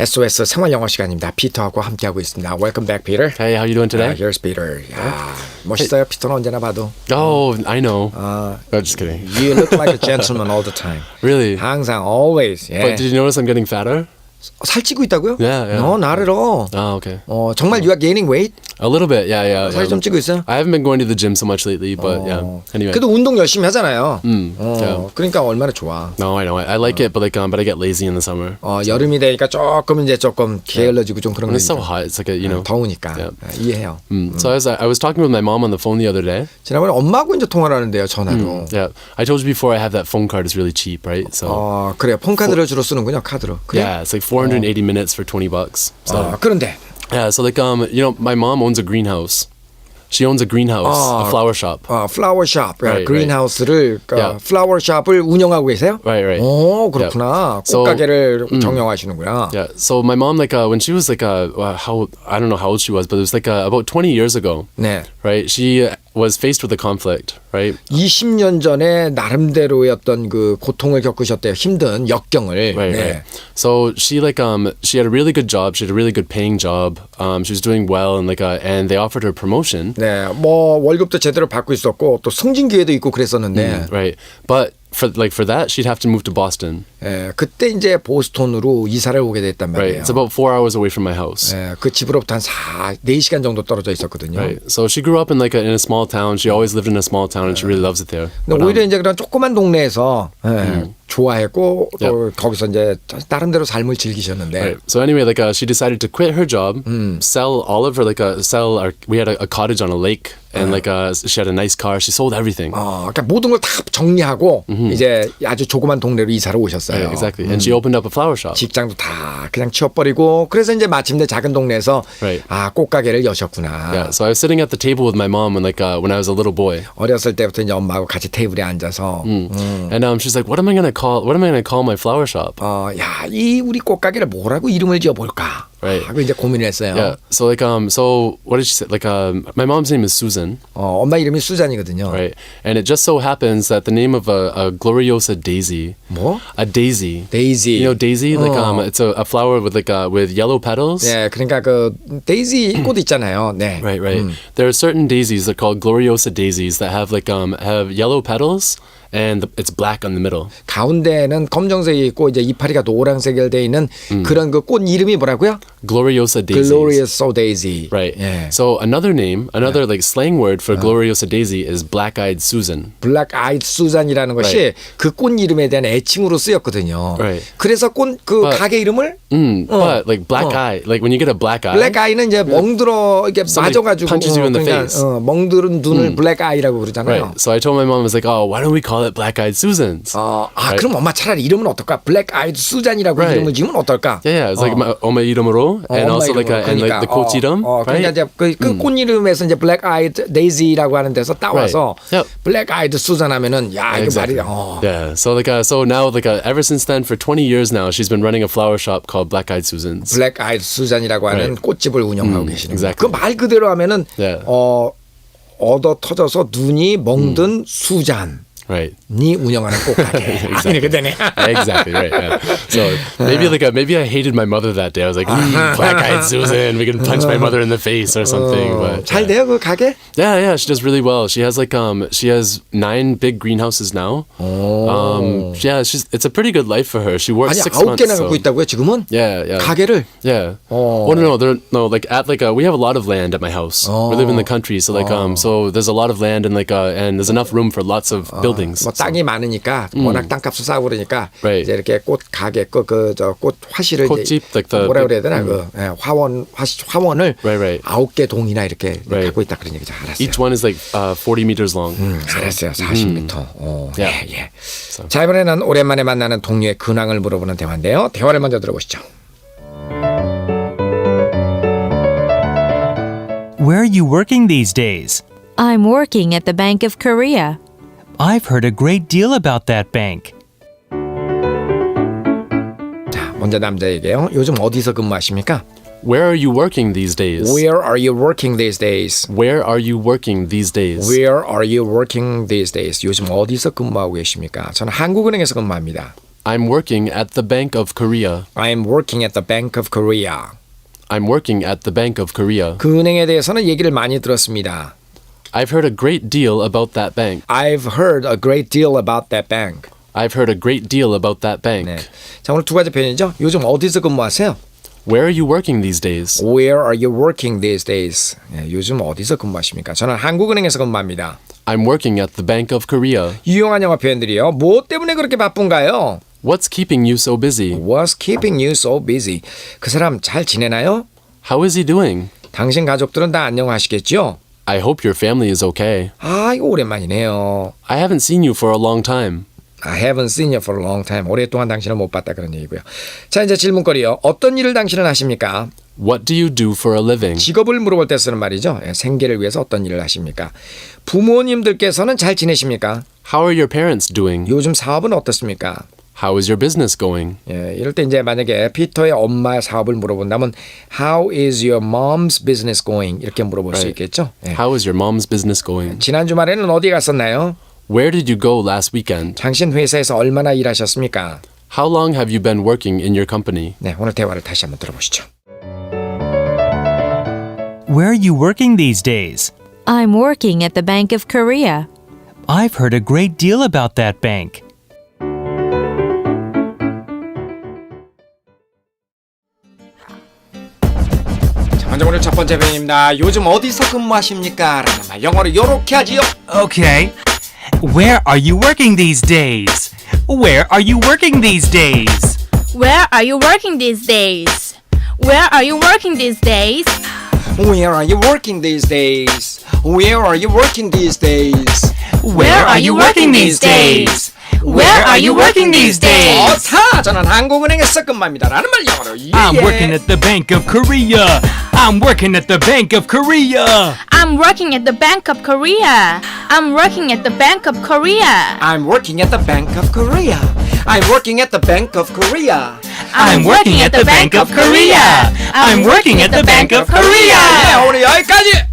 SOS 생활영어 시간입니다. 피터하고 함께하고 있습니다. Welcome back, Peter. Hey, how you doing today? Here's Peter. 야, 멋있어요. 피터는 언제나 봐도. Oh, I know. No, just kidding. You look like a gentleman all the time. Really? 항상, always. Yeah. But did you notice I'm getting fatter? 살찌고 있다고요? Yeah. No, not at all. Oh, okay. 정말 you are gaining weight? A little bit, yeah. 살이 좀 찌고 있어요? I haven't been going to the gym so much lately, but yeah. Anyway. 그래도 운동 열심히 하잖아요. yeah. 그러니까 얼마나 좋아. No, I know. I like it, but but I get lazy in the summer. 여름이 되니까 조금 게을러지고 좀 그런 거. It's so hot. It's like 더우니까. Yeah. 이해해요. So I was talking with my mom on the phone the other day. 지난번에 엄마하고 이제 통화를 하는데요, 전화로. Yeah, I told you before I have that phone card. It's really cheap, right? So. 그래요. 폰카드를 주로 쓰는군요, 카드로. 그래? Yeah, it's like 480 minutes for $20. So. 그런데. Yeah, so my mom owns a greenhouse. She owns a greenhouse, a flower shop. flower shop. Right, greenhouse를 Yeah. flower shop을 운영하고 계세요? Right. 오, 그렇구나. So, 꽃가게를 경영하시는구나. Yeah. So my mom, when she was I don't know how old she was, but it was about 20 years ago. 네. Right. She was faced with a conflict. Right. 20년 전에 나름대로의 어떤 그 고통을 겪으셨대요. 힘든 역경을. Right. So she she had a really good job. She had a really good paying job. She was doing well, and and they offered her promotion. 네, 월급도 제대로 받고 있었고 또 승진 기회도 있고 그랬었는데. Right. But for that, she'd have to move to Boston. 예, 그때 이제 보스턴으로 이사를 오게 됐단 말이에요. Right. It's about 4 hours away from my house. 예, 그 집으로부터 한 4시간 정도 떨어져 있었거든요. Right. So she grew up in in a small town. She always lived in a small town, and she really loves it there. 근데 오히려 이제 그런 조그만 동네에서 좋아했고 또 거기서 이제 나름대로 삶을 즐기셨는데. Right. So anyway, she decided to quit her job, sell all of her we had a cottage on a lake, and she had a nice car. She sold everything. 그러니까 모든 걸 다 정리하고 이제 아주 조그만 동네로 이사를 오셨어요. Right, exactly. And she opened up a flower shop. 직장도 다 그냥 치워버리고 그래서 이제 마침내 작은 동네에서 Right. 꽃가게를 여셨구나. Yeah. So I was sitting at the table with my mom when I was a little boy. 어렸을 때부터 이제 엄마하고 같이 테이블에 앉아서. And she's like, what am I gonna call my flower shop? 이 우리 꽃가게를 뭐라고 이름을 지어볼까? Right. 하고 이제 고민을 했어요. Yeah. So so what did she say? My mom's name is Susan. 엄마 이름이 수잔이거든요. Right. And it just so happens that the name of a gloriosa daisy. 뭐? A daisy. Daisy. You know daisy? It's a flower with with yellow petals. 네, 그러니까 그 데이지 꽃 있잖아요. 네. Right. There are certain daisies that are called gloriosa daisies that have have yellow petals. And it's black on the middle. 가운데는 검정색이 있고 이제 이파리가 노란색이 돼 있는 그런 그 꽃 이름이 뭐라고요? Gloriosa daisies. Gloriosa daisy. Right. 예. So another slang word for gloriosa daisy is black-eyed Susan. black-eyed Susan이라는 것이 Right. 그 꽃 이름에 대한 애칭으로 쓰였거든요. Right. 그래서 가게 이름을 But black eye, when you get a black eye. black eye는 이제 멍들어 이렇게 맞아가지고 punches you in the face. 멍들은 눈을 black eye라고 그러잖아요. Right. So I told my mom, I was like, why don't we call it black-eyed Susans? Right. 그럼 엄마 차라리 이름은 어떨까? black-eyed Susan이라고 Right. 이름을 지으면 어떨까? Yeah. It's 엄마 이름으로, and also and the 꽃 이름. 그러니까 이제 그 꽃 이름에서 이제 black-eyed daisy라고 하는 데서 따와서 Right. Yep. black-eyed Susan 하면은 이거 Exactly. 말이야. Yeah. So now ever since then for 20 years now she's been running a flower shop called Black-eyed Susans. black-eyed Susan이라고 하는 Right. 꽃집을 운영하고 계시는 거예요. Exactly. 그 말 그대로 하면은 Yeah. 얻어 터져서 눈이 멍든 수잔. Right. 니 운영하는 꽃가게. Exactly. 되네. Exactly right. Yeah. So maybe I hated my mother that day. I was like, black-eyed Susan, we can punch my mother in the face or something. But 잘 돼요 그 가게? yeah, she does really well. She has she has 9 big greenhouses now. Yeah, it's a pretty good life for her. She works 아니 6 months. 9개나 갖고 있다고요 지금은? Yeah. 가게를? Yeah. Oh no. We have a lot of land at my house. We live in the country, so so there's a lot of land and and there's enough room for lots of buildings. 뭐 땅이 많으니까 워낙 땅값을 싸고 그러니까 Right. 이제 이렇게 꽃 가게 꽃 화실을 꽃집, 뭐라 그래야 되나 화원을 Right. 9개 동이나 이렇게 Right. 갖고 있다 그런 얘기죠. 알았어요. Each one is 40 meters long. 알았어요. 40m. Yeah. 예. 자 이번에는 오랜만에 만나는 동료의 근황을 물어보는 대화인데요. 대화를 먼저 들어보시죠. Where are you working these days? I'm working at the Bank of Korea. I've heard a great deal about that bank. 자 먼저 남자에게요. 요즘 어디서 근무하십니까? Where are you working these days? Where are you working these days? Where are you working these days? Where are you working these days? 요즘 어디서 근무하고 계십니까? 저는 한국은행에서 근무합니다. I'm working at the Bank of Korea. I'm working at the Bank of Korea. I'm working at the Bank of Korea. 그 은행에 대해서는 얘기를 많이 들었습니다. I've heard a great deal about that bank. I've heard a great deal about that bank. I've heard a great deal about that bank. 네. 자, 오늘 두 가지 표현이죠. 요즘 어디서 근무하세요? Where are you working these days? Where are you working these days? 네, 요즘 어디서 근무하십니까? 저는 한국은행에서 근무합니다. I'm working at the Bank of Korea. 유용한 영어 표현들이요. 뭐 때문에 그렇게 바쁜가요? What's keeping you so busy? What's keeping you so busy? 그 사람 잘 지내나요? How is he doing? 당신 가족들은 다 안녕하시겠죠? I hope your family is okay. 아, 이거 오랜만이네요. I haven't seen you for a long time. I haven't seen you for a long time. 오랫동안 당신을 못 봤다 그런 얘기고요. 자, 이제 질문거리요. 어떤 일을 당신은 하십니까? What do you do for a living? 직업을 물어볼 때 쓰는 말이죠. 예, 생계를 위해서 어떤 일을 하십니까? 부모님들께서는 잘 지내십니까? How are your parents doing? 요즘 사업은 어떻습니까? How is your business going? 예, 이럴 때 이제 만약에 피터의 엄마의 사업을 물어본다면 How is your mom's business going? 이렇게 물어볼 수 있겠죠. 예. How is your mom's business going? 지난 주말에는 어디 갔었나요? Where did you go last weekend? 당신 회사에서 얼마나 일하셨습니까? How long have you been working in your company? 네, 오늘 대화를 다시 한번 들어보시죠. Where are you working these days? I'm working at the Bank of Korea. I've heard a great deal about that bank. 자, 먼저 오늘 첫 번째 표현입니다. 요즘 어디서 근무하십니까? 라는 말 영어로 요렇게 하지요. Okay. Where are you working these days? Where are you working these days? Where are you working these days? Where are you working these days? Where are you working these days? Where are you working these days? Where are you working these days? Where are you working these days? 좋다. 저는 한국은행에서 근무합니다. 라는 말 영어로 I'm working at the Bank of Korea. I'm working at the Bank of Korea. I'm working at the Bank of Korea. I'm working at the Bank of Korea. I'm working at the Bank of Korea. I'm working at the Bank of Korea. I'm working at the Bank of Korea. I'm working at the Bank of Korea. 네, 오늘 여기까지.